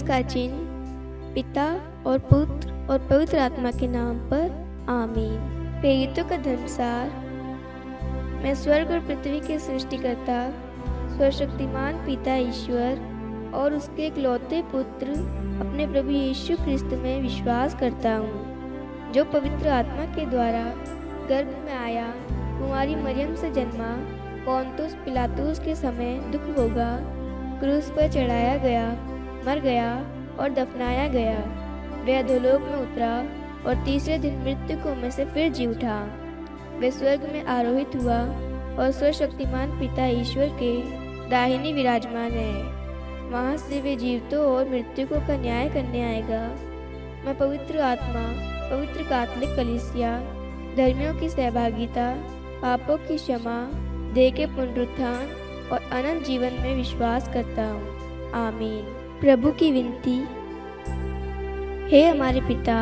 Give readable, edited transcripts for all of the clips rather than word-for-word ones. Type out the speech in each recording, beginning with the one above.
इसका चिन्ह पिता और पुत्र और पवित्र आत्मा के नाम पर आमीन। प्रेरितों का धर्मसार। मैं स्वर्ग और पृथ्वी के सृष्टिकर्ता सर्वशक्तिमान पिता ईश्वर और उसके इकलौते पुत्र अपने प्रभु यीशु ख्रिस्त में विश्वास करता हूँ, जो पवित्र आत्मा के द्वारा गर्भ में आया, कुंवारी मरियम से जन्मा, पोंतुस पिलातुस के समय दुख भोगा, क्रूस पर चढ़ाया गया, मर गया और दफनाया गया। वह अधोलोक में उतरा और तीसरे दिन मृतकों में से फिर जी उठा। वह स्वर्ग में आरोहित हुआ और सर्वशक्तिमान पिता ईश्वर के दाहिने विराजमान है। वहाँ से वे जीवितों और मृतकों का न्याय करने आएगा। मैं पवित्र आत्मा, पवित्र कैथोलिक कलीसिया, धर्मियों की सहभागिता, पापों की क्षमा, देह के पुनरुत्थान और अनंत जीवन में विश्वास करता हूँ। आमीन। प्रभु की विनती। हे हमारे पिता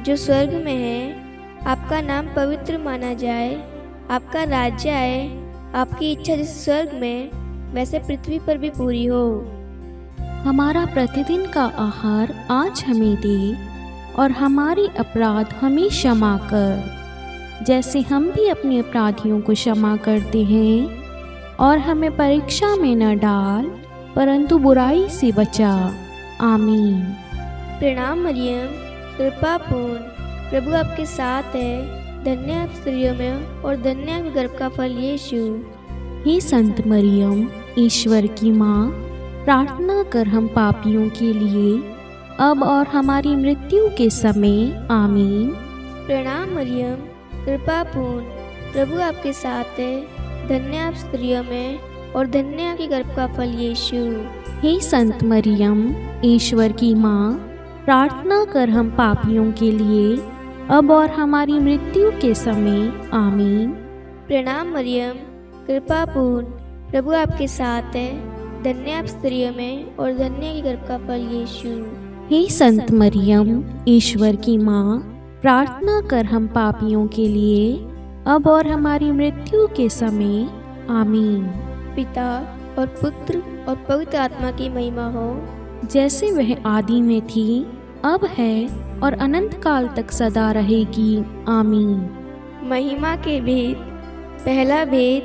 जो स्वर्ग में है, आपका नाम पवित्र माना जाए, आपका राज्य आए, आपकी इच्छा जैसे स्वर्ग में वैसे पृथ्वी पर भी पूरी हो। हमारा प्रतिदिन का आहार आज हमें दे और हमारी अपराध हमें क्षमा कर, जैसे हम भी अपने अपराधियों को क्षमा करते हैं, और हमें परीक्षा में न डाल परंतु बुराई से बचा। आमीन। प्रणाम मरियम, कृपा पूर्ण, प्रभु आपके साथ है, धन्य आप स्त्रियों में और धन्य आपके गर्भ का फल यीशु। हे संत मरियम, ईश्वर की माँ, प्रार्थना कर हम पापियों के लिए अब और हमारी मृत्यु के समय। आमीन। प्रणाम मरियम, कृपा पूर्ण, प्रभु आपके साथ है, धन्य आप स्त्रियों में और धन्य आपके गर्भ का फल यीशु। हे संत मरियम, ईश्वर की माँ, प्रार्थना कर हम पापियों के लिए अब और हमारी मृत्यु के समय। आमीन। प्रणाम मरियम, कृपा पूर्ण, प्रभु आपके साथ है, धन्य आप स्त्रियों में और धन्य के गर्भ का फल यीशु। हे संत मरियम, ईश्वर की माँ, प्रार्थना कर हम पापियों के लिए अब और हमारी मृत्यु के समय। आमीन। पिता और पुत्र और पवित्र आत्मा की महिमा हो, जैसे वह आदि में थी, अब है और अनंत काल तक सदा रहेगी। आमीन। महिमा के भेद। पहला भेद,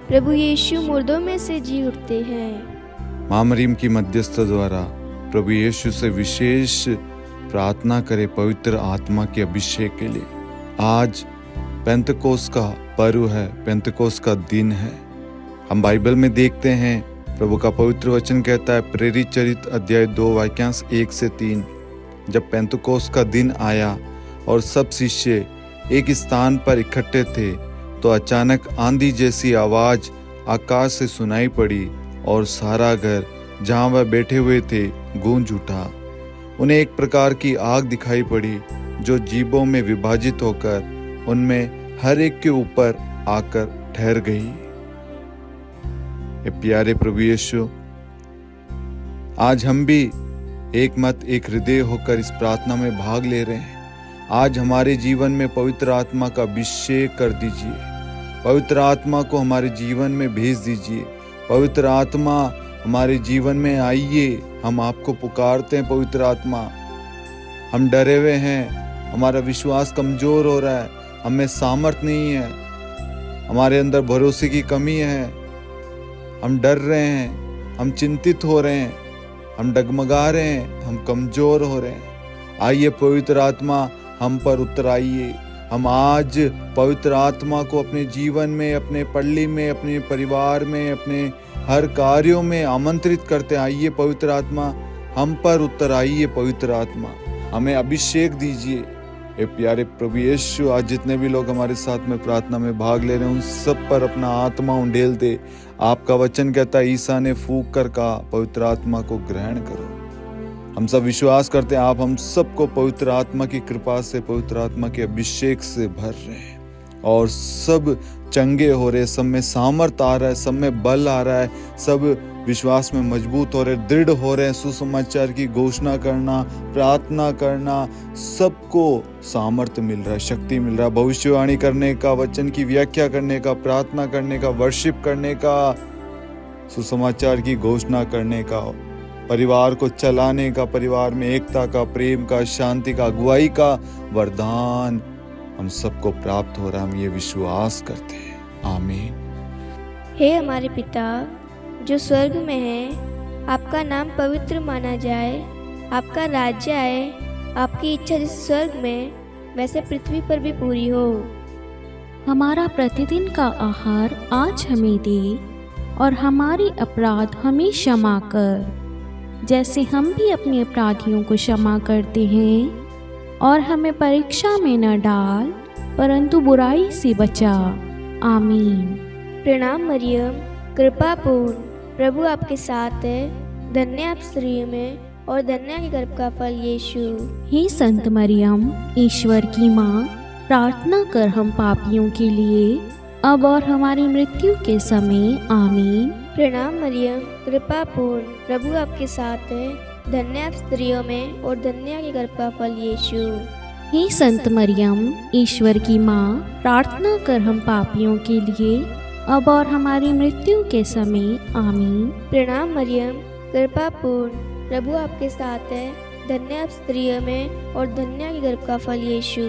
प्रभु यीशु मुर्दों में से जी उठते हैं। माँ मरियम की मध्यस्थता द्वारा प्रभु यीशु से विशेष प्रार्थना करें पवित्र आत्मा के अभिषेक के लिए। आज पेंतकोस्त का पर्व है, पेंतकोस्त का दिन है। हम बाइबल में देखते हैं, प्रभु का पवित्र वचन कहता है, प्रेरित चरित्र अध्याय 2 वाक्यांश 1 से 3, जब पेंतकोस्त का दिन आया और सब शिष्य एक स्थान पर इकट्ठे थे, तो अचानक आंधी जैसी आवाज आकाश से सुनाई पड़ी और सारा घर जहां वह बैठे हुए थे गूंज उठा। उन्हें एक प्रकार की आग दिखाई पड़ी जो जीभों में विभाजित होकर उनमें हर एक के ऊपर आकर ठहर गई। ये प्यारे प्रभु यीशु, आज हम भी एक मत एक हृदय होकर इस प्रार्थना में भाग ले रहे हैं। आज हमारे जीवन में पवित्र आत्मा का अभिषेक कर दीजिए, पवित्र आत्मा को हमारे जीवन में भेज दीजिए। पवित्र आत्मा हमारे जीवन में आइए, हम आपको पुकारते हैं। पवित्र आत्मा, हम डरे हुए हैं, हमारा विश्वास कमजोर हो रहा है, हमें सामर्थ नहीं है, हमारे अंदर भरोसे की कमी है, हम डर रहे हैं, हम चिंतित हो रहे हैं, हम डगमगा रहे हैं, हम कमजोर हो रहे हैं। आइए पवित्र आत्मा हम पर उतर आइए। हम आज पवित्र आत्मा को अपने जीवन में, अपने पल्ली में, अपने परिवार में, अपने हर कार्यों में आमंत्रित करते। आइए पवित्र आत्मा हम पर उतर आइए। पवित्र आत्मा हमें अभिषेक दीजिए। ए प्यारे प्रभु यीशु, आज जितने भी लोग हमारे साथ में प्रार्थना में भाग ले रहे हैं, उन सब पर अपना आत्मा उंडेल दे। आपका वचन कहता है, ईसा ने फूंक कर कहा, पवित्र आत्मा को ग्रहण करो। हम सब विश्वास करते हैं आप हम सबको पवित्र आत्मा की कृपा से, पवित्र आत्मा के अभिषेक से भर रहे हैं और सब चंगे हो रहे, सब में सामर्थ आ रहा है, सब में बल आ रहा है, सब विश्वास में मजबूत हो रहे, दृढ़ हो रहे हैं। सुसमाचार की घोषणा करना, प्रार्थना करना, सबको सामर्थ्य मिल रहा है, शक्ति मिल रहा है। भविष्यवाणी करने का, वचन की व्याख्या करने का, प्रार्थना करने का, वर्शिप करने का, सुसमाचार की घोषणा करने का, परिवार को चलाने का, परिवार में एकता का, प्रेम का, शांति का, अगुवाई का वरदान हम सबको प्राप्त हो रहा है। हम ये विश्वास करते हैं। आमीन। हे हमारे पिता जो स्वर्ग में है, आपका नाम पवित्र माना जाए, आपका राज्य आए, आपकी इच्छा जैसे स्वर्ग में वैसे पृथ्वी पर भी पूरी हो। हमारा प्रतिदिन का आहार आज हमें दे, और हमारे अपराध हमें क्षमा कर, जैसे हम भी अपने अपराधियों को क्षमा करते हैं। और हमें परीक्षा में न डाल, परंतु बुराई से बचा। आमीन। प्रणाम मरियम, कृपा पूर्ण, प्रभु आपके साथ है, धन्य आप स्त्रियों में और धन्य के गर्भ का फल यीशु। हे संत मरियम, ईश्वर की माँ, प्रार्थना कर हम पापियों के लिए, अब और हमारी मृत्यु के समय। आमीन। प्रणाम मरियम, कृपा पूर्ण, प्रभु आपके साथ है, धन्य आप स्त्रियों में और धन्य के गर्भ का फल यीशु। हे संत मरियम, ईश्वर की माँ, प्रार्थना कर हम पापियों के लिए, अब और हमारी मृत्यु के समय। आमीन। प्रणाम मरियम, कृपा पूर्ण, प्रभु आपके साथ है, धन्य आप स्त्रियों में और धन्य के गर्भ का फल यीशु।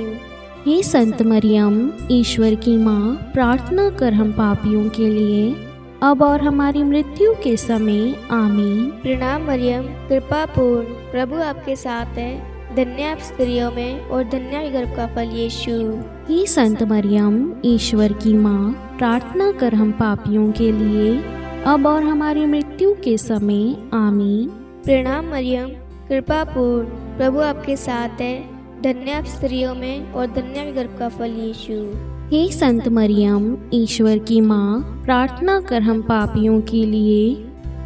हे संत मरियम, ईश्वर की माँ, प्रार्थना कर हम पापियों के लिए, अब और हमारी मृत्यु के समय। आमीन। प्रणाम मरियम, कृपा पूर्ण, प्रभु आपके साथ है, धन्य आप स्त्रियों में और धन्य के गर्भ का फल यीशु। हे संत मरियम, ईश्वर की माँ, प्रार्थना कर हम पापियों के लिए, अब और हमारी मृत्यु के समय। आमीन। प्रणाम मरियम, कृपा पूर्ण, प्रभु आपके साथ है, धन्य आप स्त्रियों में और धन्य के गर्भ का फल यीशु। हे संत मरियम, ईश्वर की माँ, प्रार्थना कर हम पापियों के लिए,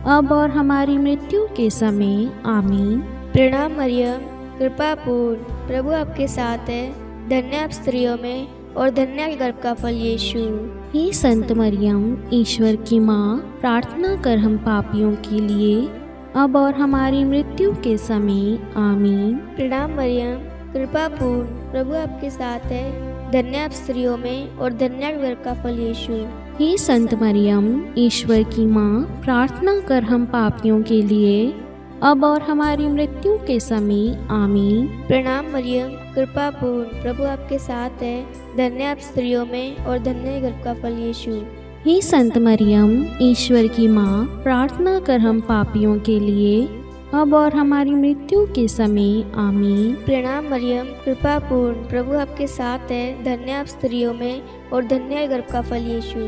अब और हमारी मृत्यु के समय। आमीन। प्रणाम मरियम, कृपा पूर्ण, प्रभु आपके साथ है, धन्य आप स्त्रियों में और धन्य के गर्भ का फल यीशु। हे संत मरियम, ईश्वर की माँ, प्रार्थना कर हम पापियों के लिए, अब और हमारी मृत्यु के समय। आमीन। प्रणाम मरियम, कृपा पूर्ण, प्रभु आपके साथ है, धन्य आप स्त्रियों में और धन्य के गर्भ का फल यीशु। हे संत मरियम, ईश्वर की माँ, प्रार्थना कर हम पापियों के लिए, अब और हमारी मृत्यु के समय। आमीन। प्रणाम मरियम, कृपा पूर्ण, प्रभु आपके साथ है, धन्य आप स्त्रियों में और धन्य के गर्भ का फल यीशु। हे संत मरियम, ईश्वर की माँ, प्रार्थना कर हम पापियों के लिए, अब और हमारी मृत्यु के समय। आमीन। प्रणाम मरियम, कृपा पूर्ण, प्रभु आपके साथ है, धन्य आप स्त्रियों में और धन्य के गर्भ का फल यीशु।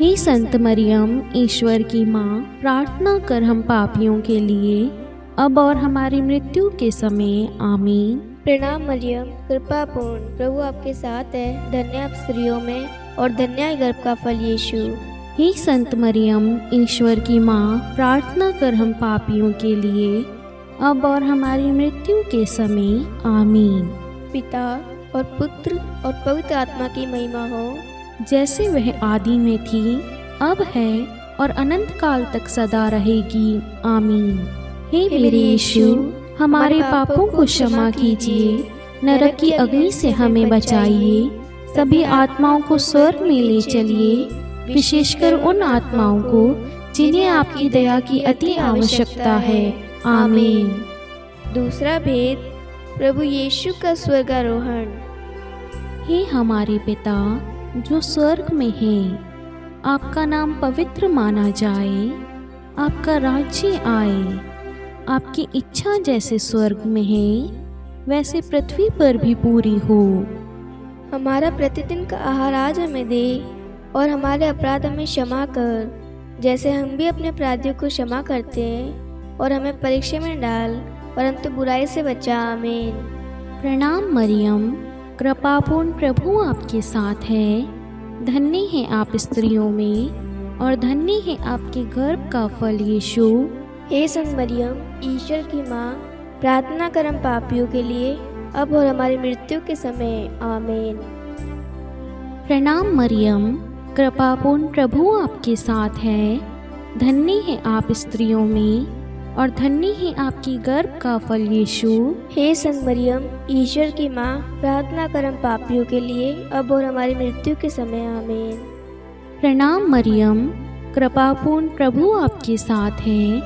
हे संत मरियम, ईश्वर की माँ, प्रार्थना कर हम पापियों के लिए, अब और हमारी मृत्यु के समय। आमीन। प्रणाम मरियम, कृपा पूर्ण, प्रभु आपके साथ है, धन्य आप स्त्रियों में और धन्य के गर्भ का फल यीशु। हे संत मरियम, ईश्वर की माँ, प्रार्थना कर हम पापियों के लिए, अब और हमारी मृत्यु के समय। आमीन। पिता और पुत्र और पवित्र आत्मा की महिमा हो, जैसे वह आदि में थी, अब है और अनंत काल तक सदा रहेगी। आमीन। हे मेरे यीशु, हमारे पापों को क्षमा कीजिए, नरक की अग्नि से हमें बचाइए, सभी आत्माओं को स्वर्ग में ले चलिए, विशेषकर उन आत्माओं को जिन्हें आपकी दया की अति आवश्यकता है। आमीन। दूसरा भेद, प्रभु यीशु का स्वर्गारोहण। हे हमारे पिता जो स्वर्ग में है, आपका नाम पवित्र माना जाए, आपका राज्य आए, आपकी इच्छा जैसे स्वर्ग में है वैसे पृथ्वी पर भी पूरी हो। हमारा प्रतिदिन का आहार आज हमें दे, और हमारे अपराध हमें क्षमा कर, जैसे हम भी अपने अपराधियों को क्षमा करते हैं, और हमें परीक्षा में डाल, परंतु बुराई से बचा। आमीन। प्रणाम मरियम, कृपापूर्ण, प्रभु आपके साथ है, धन्य है आप स्त्रियों में और धन्य है आपके गर्भ का फल यीशु। हे संत मरियम, ईश्वर की माँ, प्रार्थना कर हम पापियों के लिए, अब और हमारी मृत्यु के समय। आमीन। प्रणाम मरियम, कृपापूर्ण, प्रभु आपके साथ है, धन्य है आप स्त्रियों में और धन्य है आपकी गर्भ का फल यीशु। हे संत मरियम, ईश्वर की माँ, प्रार्थना कर हम पापियों के लिए, अब और हमारी मृत्यु के समय। आमीन। प्रणाम मरियम, कृपापूर्ण, प्रभु आपके साथ है,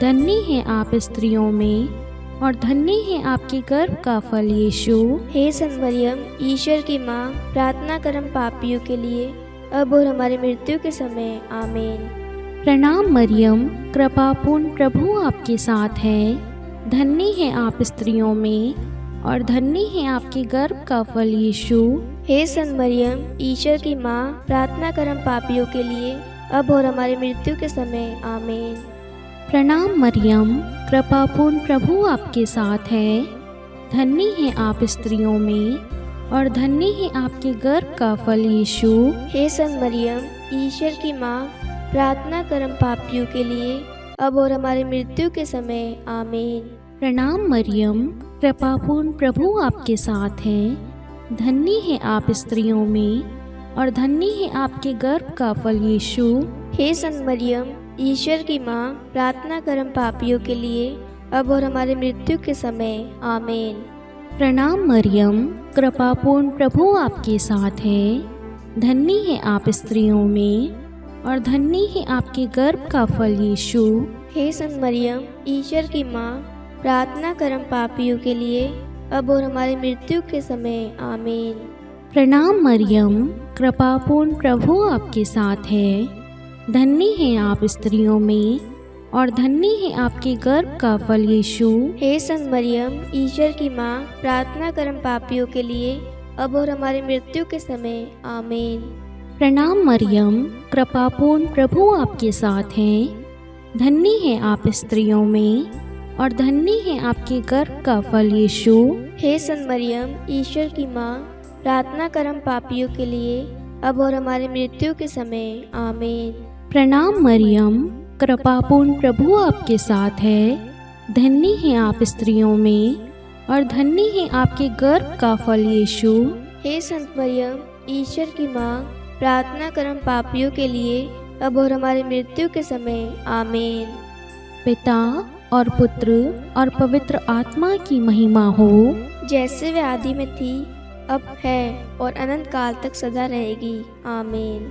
धन्य है आप स्त्रियों में और धन्य है आपके गर्भ का फल यीशु। हे संत मरियम, ईश्वर की माँ, प्रार्थना कर हम पापियों के लिए, अब और हमारी मृत्यु के समय। आमीन। प्रणाम मरियम, कृपापूर्ण प्रभु आपके साथ है। धन्य है आप स्त्रियों में और धन्य है आपके गर्भ का फल यीशु। हे संत मरियम, ईश्वर की माँ, प्रार्थना कर हम पापियों के लिए, अब और हमारी मृत्यु के समय। आमीन। प्रणाम मरियम, कृपापूर्ण प्रभु आपके साथ है। धन्य है आप स्त्रियों में और धन्य है आपके गर्भ का फल यीशु। हे संत मरियम, ईश्वर की माँ, प्रार्थना कर हम पापियों के लिए, अब और हमारी मृत्यु के समय। आमीन। प्रणाम मरियम, कृपापूर्ण प्रभु आपके साथ है। धन्य है आप स्त्रियों में और धन्य है आपके गर्भ का फल यीशु। हे संत मरियम, ईश्वर की माँ, प्रार्थना कर हम पापियों के लिए, अब और हमारी मृत्यु के समय। आमीन। प्रणाम मरियम, कृपापूर्ण प्रभु आपके साथ है। धन्य है आप स्त्रियों में और धन्य है आपके गर्भ का फल यीशु। हे संत मरियम, ईश्वर की माँ, प्रार्थना कर हम पापियों के लिए, अब और हमारी मृत्यु के समय। आमीन। प्रणाम मरियम, कृपापूर्ण प्रभु आपके साथ है। धन्य है आप स्त्रियों में और धन्य है आपके गर्भ का फल यीशु। हे संत मरियम, ईश्वर की माँ, प्रार्थना कर हम पापियों के लिए, अब और हमारी मृत्यु के समय। आमीन। प्रणाम मरियम, कृपापूर्ण प्रभु आपके साथ है। धन्य है आप स्त्रियों में और धन्य है आपके गर्भ का फल यीशु। हे संत मरियम, ईश्वर की माँ, प्रार्थना कर हम पापियों के लिए, अब और हमारी मृत्यु के समय। आमीन। प्रणाम मरियम, कृपापूर्ण प्रभु आपके साथ है। धन्य है आप स्त्रियों में और धन्य है आपके गर्भ का फल यीशु। हे संत मरियम, ईश्वर की माँ, प्रार्थना कर हम पापियों के लिए, अब और हमारी मृत्यु के समय। आमीन। पिता और पुत्र और पवित्र आत्मा की महिमा हो, जैसे वे आदि में थी, अब है और अनंत काल तक सदा रहेगी। आमीन।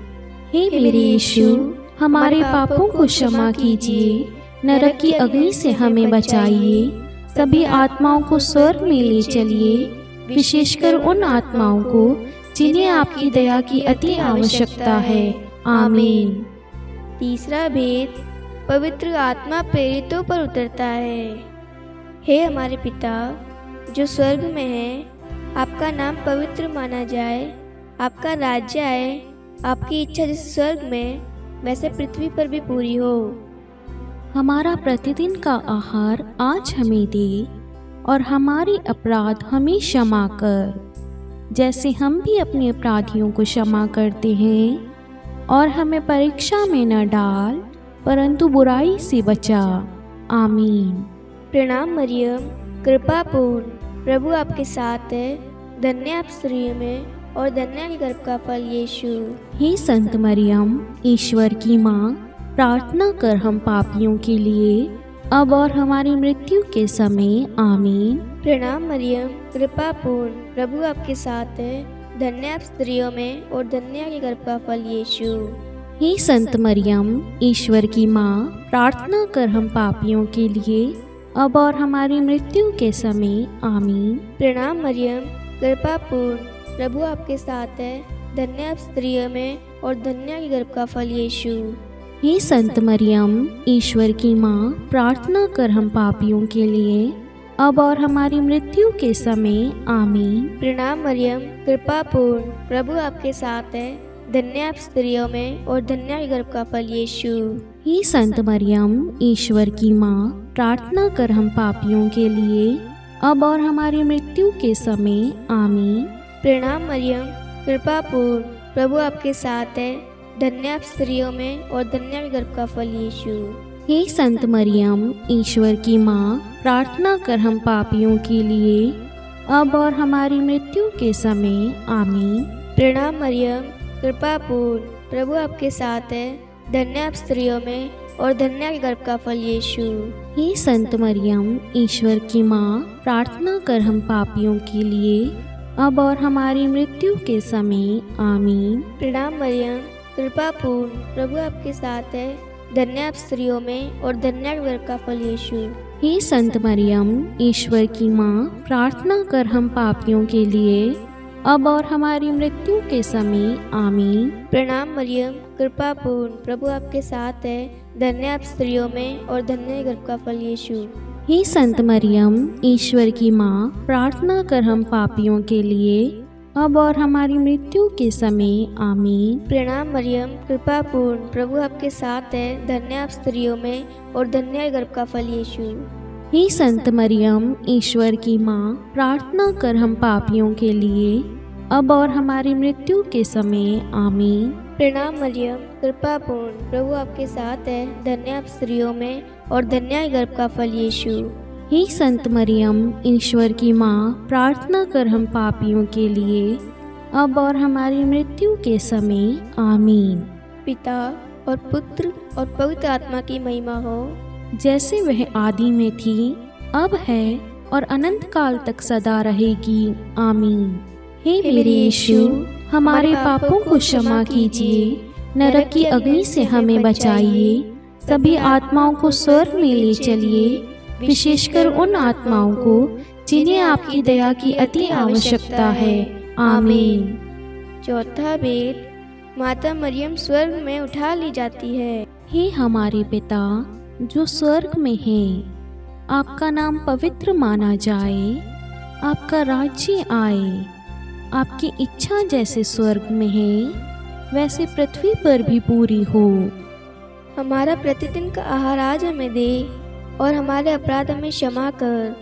हे मेरे यीशु, हमारे पापों को क्षमा कीजिए, नरक की अग्नि से हमें बचाइए, सभी आत्माओं को स्वर्ग में ले चलिए, विशेषकर उन आत्माओं को जिन्हें आपकी दया की अति आवश्यकता है। आमीन। तीसरा भेद, पवित्र आत्मा प्रेरितों पर उतरता है। हे हमारे पिता जो स्वर्ग में है, आपका नाम पवित्र माना जाए, आपका राज्य आए, आपकी इच्छा जैसे स्वर्ग में वैसे पृथ्वी पर भी पूरी हो। हमारा प्रतिदिन का आहार आज हमें दे और हमारे अपराध हमें क्षमा कर, जैसे हम भी अपने अपराधियों को क्षमा करते हैं, और हमें परीक्षा में न डाल परंतु बुराई से बचा। आमीन। प्रणाम मरियम, कृपापूर्ण, प्रभु आपके साथ है। धन्य आप स्त्रियों में और धन्य के गर्भ का फल यीशु। हे संत मरियम, ईश्वर की माँ, प्रार्थना कर हम पापियों के लिए, अब और हमारी मृत्यु के समय। आमीन। प्रणाम मरियम, कृपापूर्ण, प्रभु आपके साथ है। धन्य आप स्त्रियों में और धन्य के गर्भ का फल यीशु। हे संत मरियम, ईश्वर की माँ, प्रार्थना कर हम पापियों के लिए, अब और हमारी मृत्यु के समय। आमीन। प्रणाम मरियम, कृपापूर्ण, प्रभु आपके साथ है। धन्य आप स्त्रियों में और धन्य के गर्भ का फल यीशु। हे संत मरियम, ईश्वर की माँ, प्रार्थना कर हम पापियों के लिए, अब और हमारी मृत्यु के समय। आमीन। प्रणाम मरियम, कृपापूर्ण, प्रभु आपके साथ है। धन्य आप स्त्रियों में और धन्य के गर्भ का फल यीशु। हे संत मरियम, ईश्वर की माँ, प्रार्थना कर हम पापियों के लिए, अब और हमारी मृत्यु के समय। आमीन। प्रणाम मरियम, कृपापूर्ण, प्रभु आपके साथ है। धन्य आप स्त्रियों में और धन्य के गर्भ का फल यीशु। हे संत मरियम, ईश्वर की माँ, प्रार्थना कर हम पापियों के लिए, अब और हमारी मृत्यु के समय। आमीन। प्रणाम मरियम, कृपापूर्ण, प्रभु आपके साथ है। धन्य आप स्त्रियों में और धन्य के गर्भ का फल यीशु। हे संत मरियम, ईश्वर की माँ, प्रार्थना कर हम पापियों के लिए, अब और हमारी मृत्यु के समय। आमीन। प्रणाम मरियम, कृपापूर्ण, प्रभु आपके साथ है। धन्य आप स्त्रियों में और धन्य गर्भ का फल यीशु। हे संत मरियम, ईश्वर की माँ, प्रार्थना कर हम पापियों के लिए, अब और हमारी मृत्यु के समय। आमीन। प्रणाम मरियम, कृपा पूर्ण, प्रभु आपके साथ है। धन्य आप स्त्रियों में और धन्य गर्भ का फल यीशु। हे संत मरियम, ईश्वर की माँ, प्रार्थना कर हम पापियों के लिए, अब और हमारी मृत्यु के समय। आमीन। प्रणाम मरियम, कृपा पूर्ण, प्रभु आपके साथ है। धन्य आप स्त्रियों में और धन्य गर्भ का फल यीशु। हे संत मरियम, ईश्वर की माँ, प्रार्थना कर हम पापियों के लिए, अब और हमारी मृत्यु के समय। आमीन। प्रणाम मरियम, कृपा पूर्ण, प्रभु आपके साथ है। धन्य आप स्त्रियों में और धन्य गर्भ का फल यीशु। हे संत मरियम, ईश्वर की माँ, प्रार्थना कर हम पापियों के लिए, अब और हमारी मृत्यु के समय। आमीन। पिता और पुत्र और पवित्र आत्मा की महिमा हो, जैसे वह आदि में थी, अब है और अनंत काल तक सदा रहेगी। आमीन। हे मेरे यीशु, हमारे पापों को क्षमा कीजिए, नरक की अग्नि से हमें बचाइए, सभी आत्माओं को स्वर्ग में ले चलिए, विशेषकर उन आत्माओं को जिन्हें आपकी दया की अति आवश्यकता है। आमीन। चौथा भेद, माता मरियम स्वर्ग में उठा ली जाती है। हे हमारे पिता जो स्वर्ग में है, आपका नाम पवित्र माना जाए, आपका राज्य आए, आपकी इच्छा जैसे स्वर्ग में है वैसे पृथ्वी पर भी पूरी हो। हमारा प्रतिदिन का आहार आज हमें दे, और हमारे अपराध हमें क्षमा कर,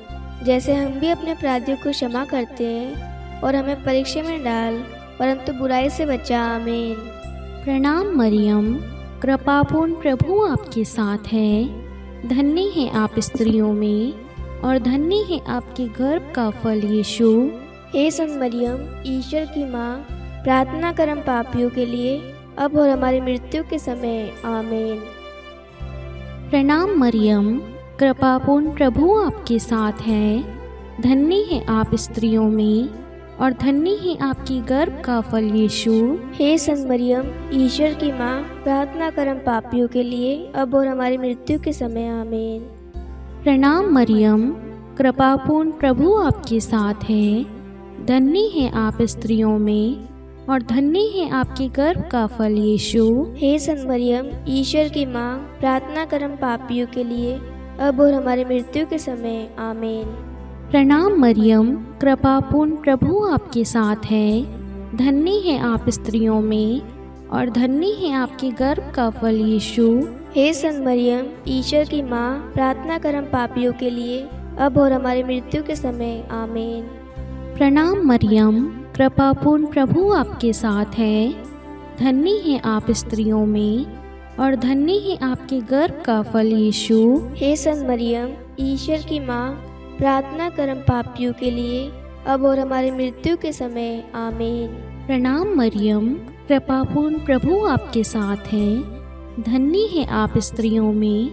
जैसे हम भी अपने अपराधियों को क्षमा करते हैं, और हमें परीक्षा में डाल, परंतु बुराई से बचा। आमीन। प्रणाम मरियम, कृपापूर्ण, प्रभु आपके साथ है। धन्य है आप स्त्रियों में, और धन्य है आपके गर्भ का फल यीशु। हे संत मरियम, ईश्वर की माँ, प्रार्थना कर हम पापियों के लिए, अब और हमारी मृत्यु के समय। आमीन। प्रणाम मरियम, कृपापूर्ण, प्रभु आपके साथ है। धन्य है आप स्त्रियों में, और धन्य है आपकी गर्भ का फल यीशु। हे संत मरियम, ईश्वर की माँ, प्रार्थना कर हम पापियों के लिए, अब और हमारी मृत्यु के समय। आमीन। प्रणाम मरियम, कृपापूर्ण, प्रभु आपके साथ है। धन्य है आप स्त्रियों में, और धन्य है आपके गर्भ का फल यीशु। हे संत मरियम, ईश्वर की माँ, प्रार्थना कर हम पापियों के लिए, अब और हमारी मृत्यु के समय। आमीन। प्रणाम मरियम, कृपापूर्ण, प्रभु आपके साथ है। धन्य है आप स्त्रियों में, और धन्य है आपके गर्भ का फल यीशु। हे संत मरियम, ईश्वर की माँ, प्रार्थना कर हम पापियों के लिए, अब और हमारी मृत्यु के समय। आमीन। प्रणाम मरियम, कृपापूर्ण, प्रभु आपके साथ है। धन्य है आप स्त्रियों में, और धन्य है आपके गर्भ का फल यीशु। हे संत मरियम, ईश्वर की माँ, प्रार्थना कर हम पापियों के लिए, अब और हमारी मृत्यु के समय। आमीन। प्रणाम मरियम, कृपापूर्ण, प्रभु आपके साथ है। धन्य है आप स्त्रियों में,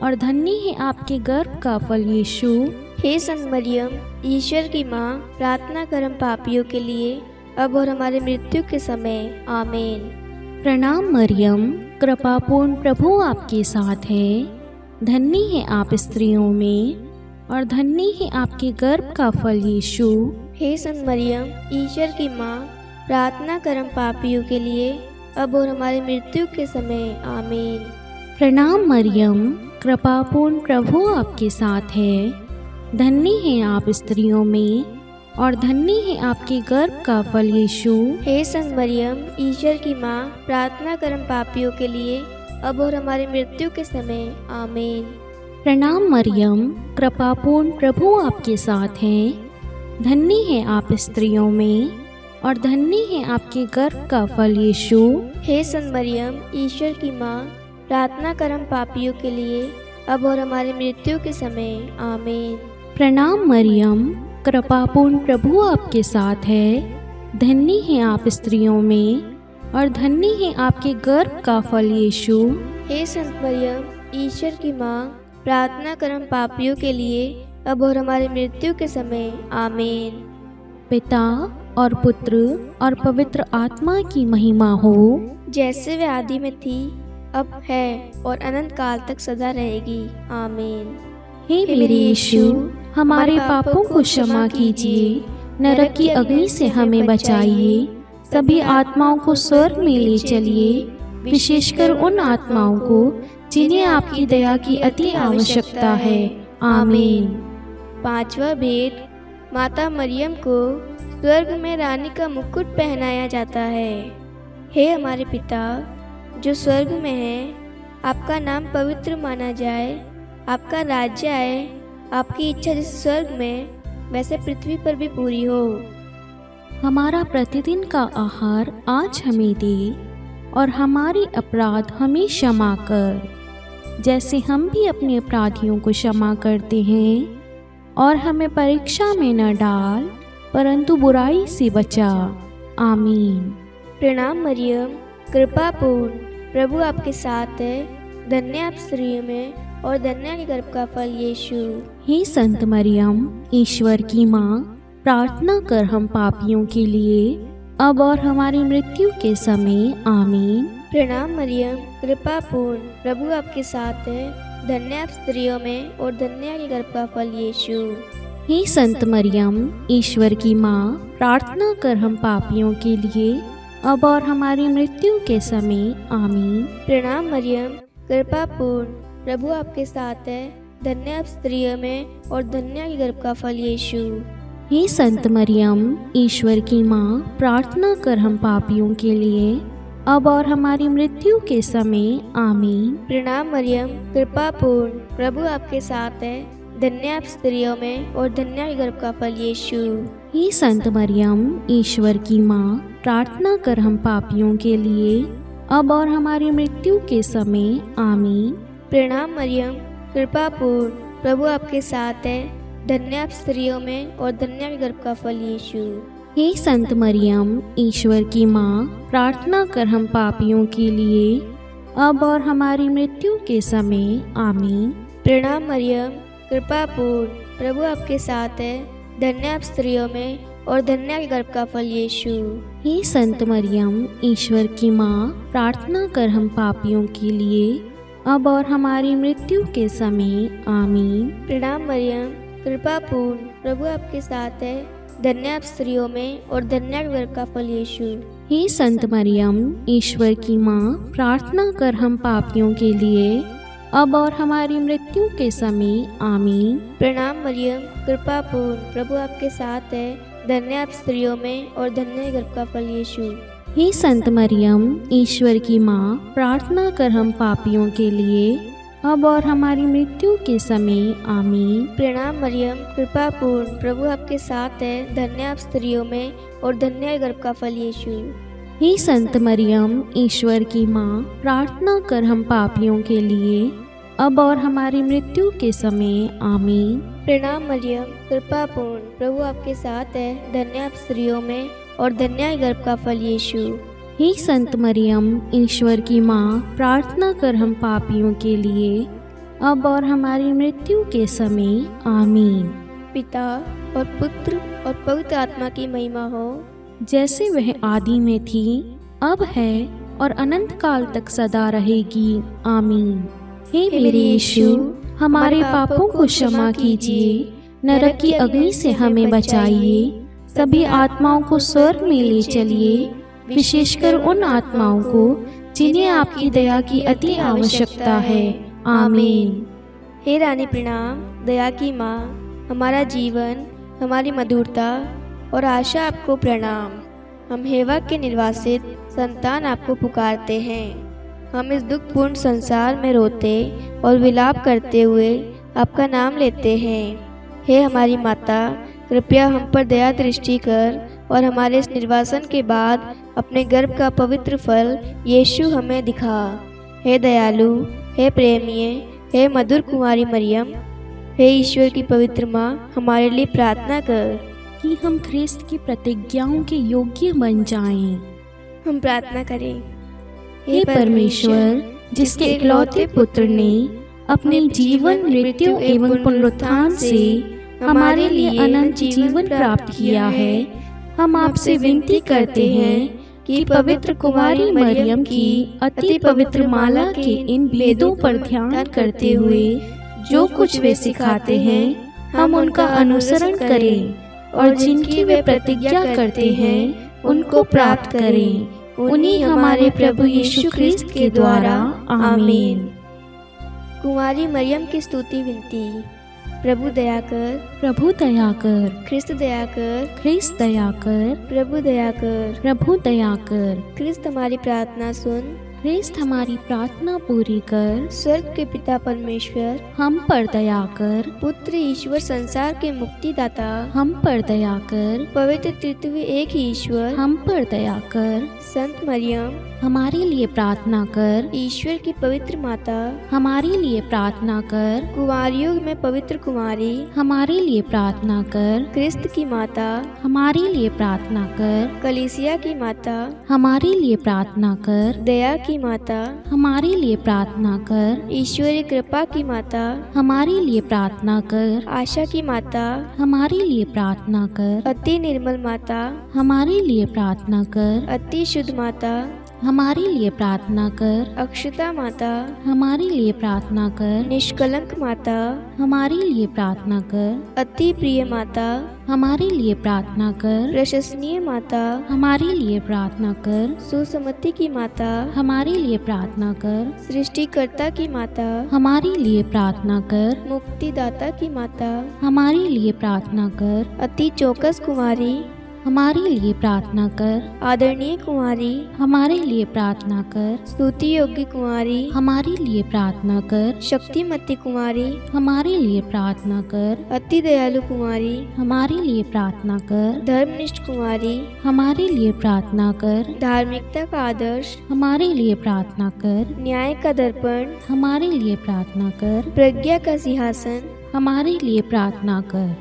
और धन्य है आपके गर्भ का फल यीशु। हे संत मरियम, ईश्वर की माँ, प्रार्थना कर हम पापियों के लिए, अब और हमारी मृत्यु के समय। आमीन। प्रणाम मरियम, कृपापूर्ण, प्रभु आपके साथ है। धन्य है आप स्त्रियों में, और धन्य है आपके गर्भ का फल यीशु। हे संत मरियम, ईश्वर की माँ, प्रार्थना कर हम पापियों के लिए, अब और हमारी मृत्यु के समय। आमीन। प्रणाम मरियम, कृपापूर्ण, प्रभु आपके साथ है। धन्य है आप स्त्रियों में, और धन्य है आपके गर्भ का फल यीशु। हे संत मरियम, ईश्वर की माँ, प्रार्थना कर हम पापियों के लिए, अब और हमारी मृत्यु के समय। आमीन। प्रणाम मरियम, कृपापूर्ण, प्रभु आपके साथ है। धन्य है आप स्त्रियों में, और धन्य है आपके गर्भ का फल यीशु। हे संत मरियम, ईश्वर की माँ, प्रार्थना कर हम पापियों के लिए, अब और हमारी मृत्यु के समय। आमीन। प्रणाम मरियम, कृपापूर्ण, प्रभु आपके साथ है। धन्य है आप स्त्रियों में, और धन्य है आपके गर्भ का फल यीशु। हे संत मरियम, ईश्वर की माँ, प्रार्थना कर हम पापियों के लिए, अब और हमारी मृत्यु के समय। आमीन। पिता और पुत्र और पवित्र आत्मा की महिमा हो, जैसे वे आदि में थी, अब है और अनंत काल तक सदा रहेगी। आमीन। हे मेरे यीशु, हमारे पापों को क्षमा कीजिए, नरक की अग्नि से हमें बचाइए, सभी आत्माओं को स्वर्ग में ले चलिए, विशेषकर उन आत्माओं को जिन्हें आपकी दया की अति आवश्यकता है। आमीन। पांचवा भेद, माता मरियम को स्वर्ग में रानी का मुकुट पहनाया जाता है। हे हमारे पिता जो स्वर्ग में है, आपका नाम पवित्र माना जाए, आपका राज्य आए, आपकी इच्छा जैसे स्वर्ग में वैसे पृथ्वी पर भी पूरी हो। हमारा प्रतिदिन का आहार आज हमें दे, और हमारे अपराध हमें क्षमा कर, जैसे हम भी अपने अपराधियों को क्षमा करते हैं, और हमें परीक्षा में न डाल, परंतु बुराई से बचा। आमीन। प्रणाम मरियम, कृपा पूर्ण, प्रभु आपके साथ है, धन्य आप स्त्रियों में और धन्य आपके गर्भ का फल यीशु। हे संत मरियम, ईश्वर की माँ, प्रार्थना कर हम पापियों के लिए, अब और हमारी मृत्यु के समय। आमीन। प्रणाम मरियम, कृपा पूर्ण, प्रभु आपके साथ है, धन्य आप स्त्रियों में और धन्य आपके गर्भ का फल यीशु। हे संत मरियम, ईश्वर की माँ, प्रार्थना कर हम पापियों के लिए, अब और हमारी मृत्यु के समय। आमीन। प्रणाम मरियम, कृपा पूर्ण, प्रभु आपके साथ है, धन्य आप स्त्रियों में और धन्य आपके गर्भ का फल यीशु। हे संत मरियम, ईश्वर की माँ, प्रार्थना कर हम पापियों के लिए, अब और हमारी मृत्यु के समय। आमीन। प्रणाम मरियम, कृपा पूर्ण, प्रभु आपके साथ है, धन्य आप स्त्रियों में और धन्य आपके गर्भ का फल यीशु। हे संत मरियम, ईश्वर की माँ, प्रार्थना कर हम पापियों के लिए, अब और हमारी मृत्यु के समय। आमीन। प्रणाम मरियम, कृपा पूर्ण, प्रभु आपके साथ है, धन्य आप स्त्रियों में और धन्य आपके गर्भ का फल यीशु। हे संत मरियम, ईश्वर की माँ, प्रार्थना कर हम पापियों के लिए, अब और हमारी मृत्यु के समय। आमीन। प्रणाम मरियम, कृपा पूर्ण, प्रभु आपके साथ है, धन्य आप स्त्रियों में और धन्य आपके गर्भ का फल यीशु। हे संत मरियम, ईश्वर की माँ, प्रार्थना कर हम पापियों के लिए, अब और हमारी मृत्यु के समय। आमीन। प्रणाम मरियम, कृपा पूर्ण, प्रभु आपके साथ है, धन्य आप स्त्रियों में और धन्य आपके गर्भ का फल यीशु। हे संत मरियम, ईश्वर की माँ, प्रार्थना कर हम पापियों के लिए, अब और हमारी मृत्यु के समय। आमीन। प्रणाम मरियम, कृपा पूर्ण, प्रभु आपके साथ है, धन्य आप स्त्रियों में और धन्य गर्भ का फल यीशु। हे संत मरियम, ईश्वर की माँ, प्रार्थना कर हम पापियों के लिए, अब और हमारी मृत्यु के समय। आमीन। प्रणाम मरियम, कृपा पूर्ण, प्रभु आपके साथ है, धन्य आप स्त्रियों में और धन्य गर्भ का फल यीशु। हे संत मरियम, ईश्वर की माँ, प्रार्थना कर हम पापियों के लिए, अब और हमारी मृत्यु के समय। आमीन। प्रणाम मरियम, कृपा पूर्ण, प्रभु आपके साथ है, धन्य आप स्त्रियों में और धन्य गर्भ का फल यीशु। हे संत मरियम, ईश्वर की माँ, प्रार्थना कर हम पापियों के लिए, अब और हमारी मृत्यु के समय। आमीन। पिता और पुत्र और पवित्र आत्मा की महिमा हो, जैसे वह आदि में थी, अब है और अनंत काल तक सदा रहेगी। आमीन। हे मेरे यीशु, हमारे पापों को क्षमा कीजिए, नरक की अग्नि से हमें बचाइए, सभी आत्माओं को स्वर्ग में ले चलिए, विशेषकर उन आत्माओं को जिन्हें आपकी दया की अति आवश्यकता है। आमीन। हे रानी प्रणाम, दया की माँ, हमारा जीवन, हमारी मधुरता और आशा आपको प्रणाम। हम हेवा के निर्वासित संतान आपको पुकारते हैं। हम इस दुखपूर्ण संसार में रोते और विलाप करते हुए आपका नाम लेते हैं। हे हमारी माता, कृपया हम पर दया दृष्टि कर और हमारे इस निर्वासन के बाद अपने गर्भ का पवित्र फल यीशु हमें दिखा। हे दयालु, हे प्रेमीय, हे मधुर कुमारी मरियम, हे ईश्वर की पवित्र माँ, हमारे लिए प्रार्थना कर कि हम ख्रिस्त की प्रतिज्ञाओं के योग्य बन जाएं। हम प्रार्थना करें। हे परमेश्वर, जिसके इकलौते पुत्र ने अपने जीवन, मृत्यु एवं पुनरुत्थान से हमारे लिए अनंत जीवन प्राप्त किया है, हम आपसे विनती करते हैं कि पवित्र कुमारी मरियम की अति पवित्र माला के इन भेदों पर ध्यान करते हुए जो कुछ वे सिखाते हैं हम उनका अनुसरण करें और जिनकी वे प्रतिज्ञा करते हैं उनको प्राप्त करें। उन्हीं हमारे प्रभु यीशु ख्रिस्त के द्वारा आमीन। कुमारी मरियम की स्तुति विनती। प्रभु दया कर, प्रभु दया कर, ख्रिस्त दया कर, ख्रिस्त दया कर, प्रभु दया कर, प्रभु दया कर। ख्रिस्त हमारी प्रार्थना सुन, ख्रिस्त हमारी प्रार्थना पूरी कर। स्वर्ग के पिता परमेश्वर, हम पर दया कर। पुत्र ईश्वर संसार के मुक्तिदाता, हम पर दया कर। पवित्र तृतीय एक ही ईश्वर, हम पर दया कर। संत मरियम, हमारे लिए प्रार्थना कर। ईश्वर की पवित्र माता, हमारे लिए प्रार्थना कर। कुंवारियों में पवित्र कुमारी, हमारे लिए प्रार्थना कर। क्रिस्त की माता, हमारे लिए प्रार्थना कर। कलीसिया की माता, हमारे लिए प्रार्थना कर। दया की माता, हमारे लिए प्रार्थना कर। ईश्वरीय कृपा की माता, हमारे लिए प्रार्थना कर। आशा की माता, हमारे लिए प्रार्थना कर। अति निर्मल माता, हमारे लिए प्रार्थना कर। अति शुद्ध माता, हमारे लिए प्रार्थना कर। अक्षता माता, हमारे लिए प्रार्थना कर। निष्कलंक माता, हमारे लिए प्रार्थना कर। अति प्रिय माता, हमारे लिए प्रार्थना कर। प्रशंसनीय माता, हमारे लिए प्रार्थना कर। सुसमति की माता, हमारे लिए प्रार्थना कर। सृष्टिकर्ता की माता, हमारे लिए प्रार्थना कर। मुक्तिदाता की माता, हमारे लिए प्रार्थना कर। अति चौकस कुमारी, हमारे लिए प्रार्थना कर। आदरणीय कुमारी, हमारे लिए प्रार्थना कर। स्तुति योग्य कुमारी, हमारे लिए प्रार्थना कर। शक्तिमती कुमारी, हमारे लिए प्रार्थना कर। अति दयालु कुमारी, हमारे लिए प्रार्थना कर। धर्मनिष्ठ कुमारी, हमारे लिए प्रार्थना कर। धार्मिकता का आदर्श, हमारे लिए प्रार्थना कर। न्याय का दर्पण, हमारे लिए प्रार्थना कर। प्रज्ञा का सिंहासन, हमारे लिए प्रार्थना कर।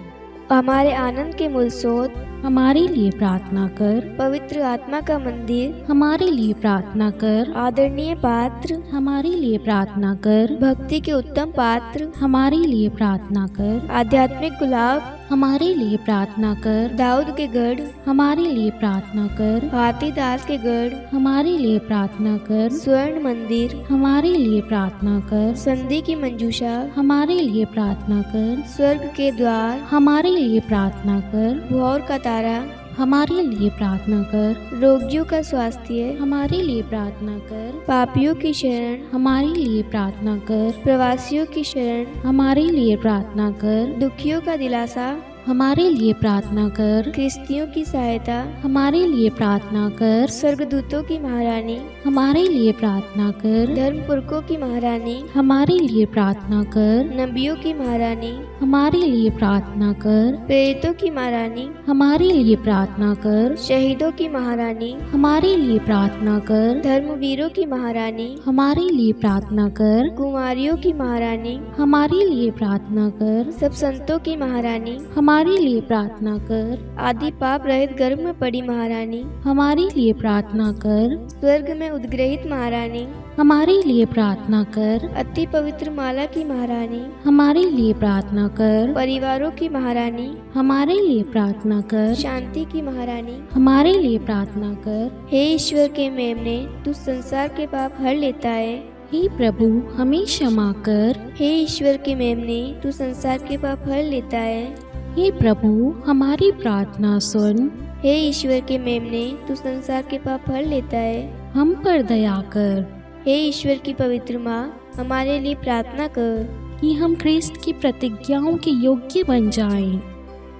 हमारे आनंद के मूल स्रोत, हमारे लिए प्रार्थना कर। पवित्र आत्मा का मंदिर, हमारे लिए प्रार्थना कर। आदरणीय पात्र, हमारे लिए प्रार्थना कर। भक्ति के उत्तम पात्र, हमारे लिए प्रार्थना कर। आध्यात्मिक गुलाब, हमारे लिए प्रार्थना कर। दाऊद के गढ़, हमारे लिए प्रार्थना कर। हाथीदास के गढ़, हमारे लिए प्रार्थना कर। स्वर्ण मंदिर, हमारे लिए प्रार्थना कर। संधि की मंजूषा, हमारे लिए प्रार्थना कर। स्वर्ग के द्वार, हमारे लिए प्रार्थना कर। भोर का तारा, हमारे लिए प्रार्थना कर। रोगियों का स्वास्थ्य, हमारे लिए प्रार्थना कर। पापियों की शरण, हमारे लिए प्रार्थना कर। प्रवासियों की शरण, हमारे लिए प्रार्थना कर। दुखियों का दिलासा, हमारे लिए प्रार्थना कर। ख्रिस्तियों की सहायता, हमारे लिए प्रार्थना कर। स्वर्गदूतों की महारानी, हमारे लिए प्रार्थना कर। धर्मपुरखों की महारानी, हमारे लिए प्रार्थना कर। नबियों की महारानी, हमारे लिए प्रार्थना कर। प्रेरितों की महारानी, हमारे लिए प्रार्थना कर। शहीदों की महारानी, हमारे लिए प्रार्थना कर। धर्मवीरों की महारानी, हमारे लिए प्रार्थना कर। कुमारियों की महारानी, हमारे लिए प्रार्थना कर। सब संतों की महारानी, हमारे लिए प्रार्थना कर। आदि पाप रहित गर्भ में पड़ी महारानी, हमारे लिए प्रार्थना कर। स्वर्ग में उद्ग्रहित महारानी, हमारे लिए प्रार्थना कर। अति पवित्र माला की महारानी, हमारे लिए प्रार्थना कर। परिवारों की महारानी, हमारे लिए प्रार्थना कर। शांति की महारानी, हमारे लिए प्रार्थना कर। हे ईश्वर के मेमने, तू संसार के पाप हर लेता है। हे प्रभु हमें क्षमा कर। हे ईश्वर के मेमने, तू संसार के पाप हर लेता है। हे प्रभु हमारी प्रार्थना सुन। हे ईश्वर के मेमने, तू संसार के पाप हर लेता है। हम पर दया कर। हे ईश्वर की पवित्र माँ, हमारे लिए प्रार्थना कर कि हम ख्रिस्त की प्रतिज्ञाओं के योग्य बन जाएं।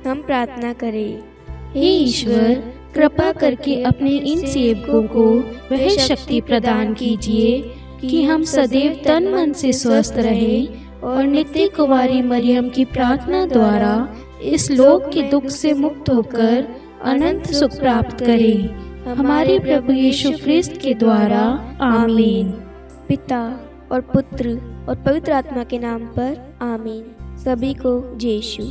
हम प्रार्थना करें। हे ईश्वर कृपा करके अपने इन सेवकों को वह शक्ति प्रदान कीजिए कि हम सदैव तन मन से स्वस्थ रहें और नित्य कुमारी मरियम की प्रार्थना द्वारा इस लोक के दुख से मुक्त होकर अनंत सुख प्राप्त करें। हमारे प्रभु यीशु ख्रिस्त के द्वारा आमीन। पिता और पुत्र और पवित्र आत्मा के नाम पर आमीन। सभी को जय यीशु।